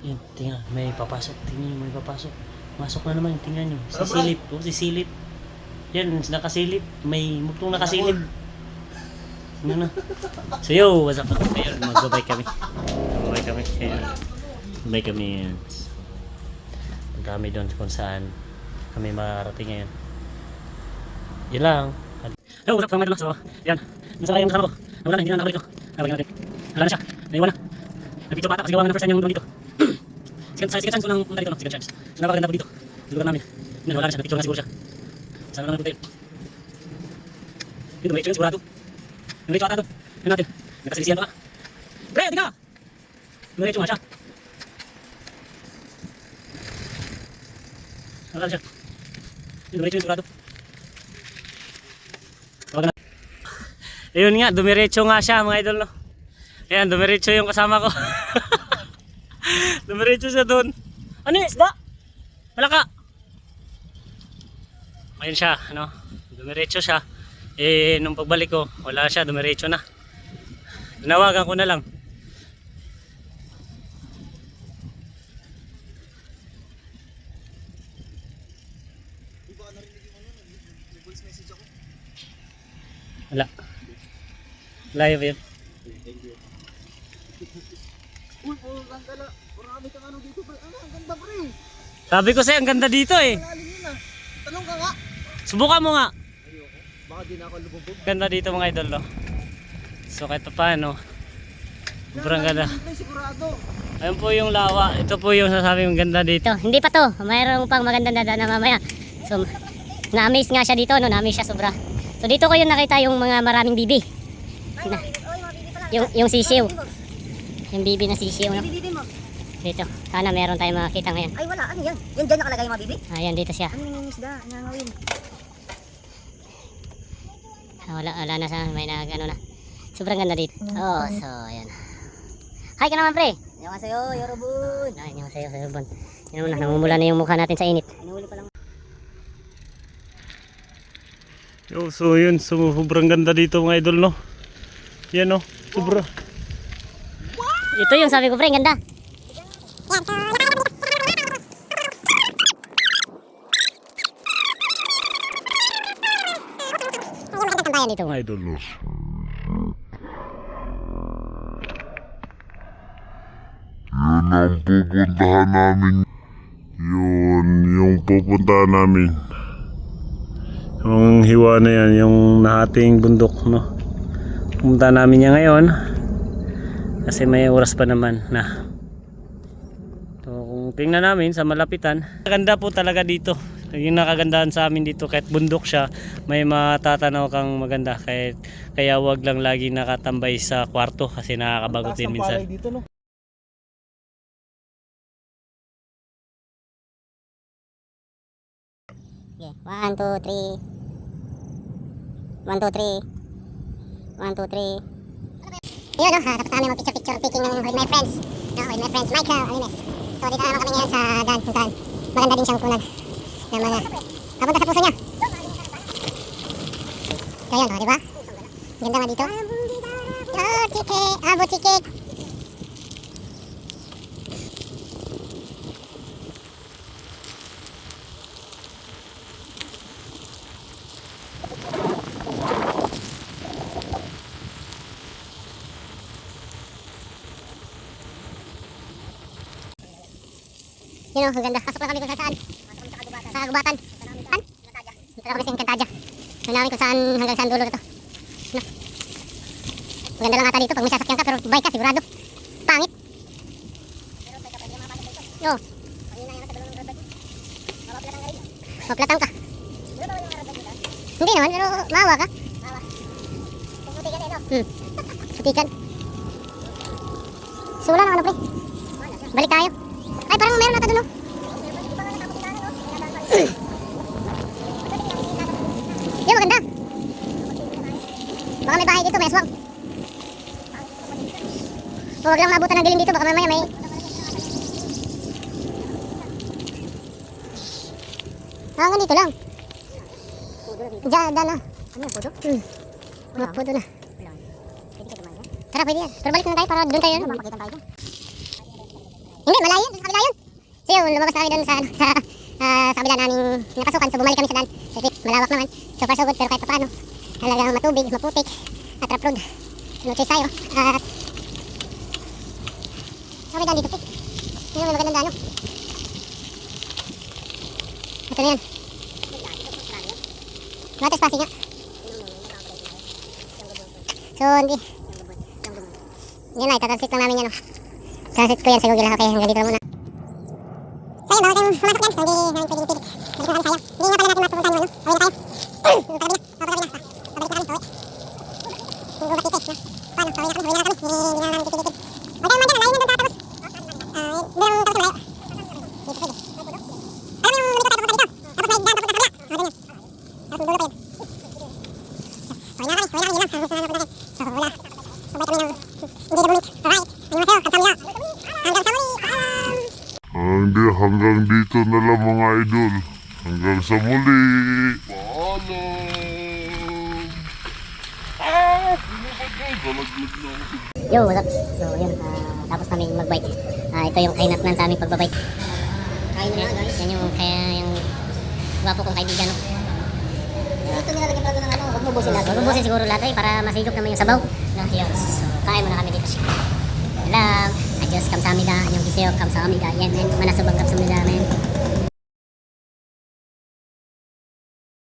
Yan, tingnan, may papasok. Tingnan nyo, may papasok. Masok na naman, tingnan nyo. Sisilip, oh, sisilip. Yan, nakasilip. May muktong nakasilip. Ano na? So yo, what's up? Ayun, magbabay kami. Magbabay kami. Ayun. Magbabay kami. Punta kami doon kung saan kami makarating ngayon. Yan lang. Hello, what's up? Mga idol. So, yan. Nasa kayong kasama ko. Wala na, hindi na nakabalik ko. Nakabalik natin. Wala na siya. Naiwan na. Nag-picture pa ata kasi gawa nga ng first time yung doon dito. Second chance ko lang punta dito, no? Second chance. So, napakaganda po dito. Lugar namin. Yan, wala na siya. Nag-picture nga siguro siya. Sana lang punta yun. Dito, may picture yun sigurado. Numerecho ata doon. Yan natin. Nakasilisiyan pa ka. Pre, tika! Numerecho nga siya. Wala siya. Numerecho yung sigurado. Tawagan natin. Ayun nga, dumiretso nga siya mga idol, no? Ayan, dumiretso yung kasama ko. Dumiretso siya doon. Ano yung isda? Malaka. Ayun siya, ano? Dumiretso siya. Eh, nung pagbalik ko, wala siya, dumiretso na. Tinawagan ko na lang. Wala. Live yun. Uy, ganda. Marami kang ano dito, pre. Ano, ang ganda, pre. Sabi ko sa'yo, ang ganda dito eh. Malalim yun ah. Tanong ka nga. Subukan mo nga. Ayoko. Baka di na ako lumubog. Ganda dito mga idol, no? So kahit pa paano, sobrang ganda. Sigurado. Ayun po yung lawa. Ito po yung sasabi mong ganda dito. Ito, hindi pa to. Mayroong pang magandang dadaan na mamaya. So, na-amaze nga siya dito, no? Na-amaze siya sobra. So, dito ko yung nakita yung mga maraming bibi. Na, yung sisiw. Yung bibi na sisiw, no? Bibi mo. Dito. Sana meron tayong makakita ngayon. Ay, wala. Ano yan? Yan dyan nakalagay yung mga bibi? Ayan, dito siya. Ano yung isda? Nangawin. Wala na sa may ano na. Sobrang ganda dito. Oh, so, ayan. Hi ka naman, pre. Annyeonghaseyo, Yorobun. Ay, nyo sa'yo, Bon. Yan muna, namumula na yung mukha natin sa init. Inuuli pa lang. Yo, so yun, so, sobrang ganda dito mga idol, no? Yan, no? Sobra. Ito yung sabi ko, pre, ang ganda. Dito. Mga idol, no? Yun ang pupuntahan namin. Yun yung pupuntahan namin. Yung hiwa na yan, yung nahating bundok, no? Pumunta namin yan ngayon kasi may oras pa naman na. So kung tingnan namin sa malapitan, maganda po talaga dito. Yung nakagandahan sa amin dito, kahit bundok siya, may matatanaw kang maganda. Kaya wag lang lagi nakatambay sa kwarto kasi nakakabagot din minsan. Dito, no? Okay, 1, 2, 3. 1, 2, 3. 1, 2, 3. Yun, no? Tapos namin mag-picture taking with my friends. No, with my friends, Michael, Alines. So, dito naman kami ngayon sa daan kung saan maganda din siyang kunag ng mga papunta sa puso niya. So, yun, oh, di ba? Ganda nga dito. Oh, chike! Abo, chike! Yun o, ang ganda. Pasok lang kami kung saan. Sa Gubatan. Saan? Dito na kami sa Encantadia. Doon namin kung saan, hanggang saan dulo na to. No. Maganda lang ata dito pag may sasakyan ka, pero bike ka sigurado. Pangit. No. Maplatang ka. Hindi naman, pero maawa ka. Putikan. So wala na ano pre. Balik tayo. Ay, parang meron nata doon, no? Yun, maganda. Baka may bahay dito, may aswang. Huwag lang maabutan ng dilim dito, baka mamaya may... Hanggang dito lang. Diyan na. Ano yung pudo? Mga pudo na. Tara, pwede yan. Pero balik na tayo para doon tayo. Makakita tayo. Hindi, malayo yun. Sa kabila yun. So yun, lumabas na kami doon sa, ano, sa kabila naming napasukan. So bumalik kami sa daan. So malawak naman. So far so good, pero kahit pa paano. Talagang matubig, maputik. At rough road. No choice tayo. At sa may daan dito po. Yun yung magandang daan. Ito na yan. Mga trespassing nga. So hindi. Yun na, itatansit lang namin yan. Transit ko yan sa Google. Okay, hanggang dito na muna. So yun, bawal kayong pumasok yan. So hindi namin pwede ipilit. Balik na kami tayo. Hindi nga pala natin mapupuntahan yung ano. Awin na tayo. Papakabila. Papakabila. Pabalik na kami. Pauwi. Yung ubat ite. Paano? Pauwi na kami. Pauwi na kami. Hindi na namin pipilitin. Huwag kayong mandyan. Layo na doon tatapos. Hindi lang tapos malayo. Dito pwede. Alam mo yung dito tayo papunta dito. Tapos may daan papunta sa kabila. Ganyan. Tapos dulo pa yun. Pauwi na kami. Pauwi na kami. Yun lang. Gusto na napunta natin. So wala. Sabay kami ng hindi na bumit. Alright. Annyeonghaseyo. Kamsahamnida. Hanggang sa muli. Paalam. Hindi, hanggang dito na lang mga idol. Hanggang sa muli. Paalam. Yo, what's up? So yun, tapos namin mag-bike. Ito yung kainatnan sa aming pagbabike. Kain na guys. Yan yung gwapo kong kaibigan. Ito nilalagyan pala ng ano, huwag mo busin lahat. Huwag mo busin siguro lahat para masigop naman yung sabaw. Yun, so kain muna kami dito. Yan lang. Adios, kamsahamnida. Annyeonghaseyo, kamsahamnida. Yan, manasubang kamsahamnida, men.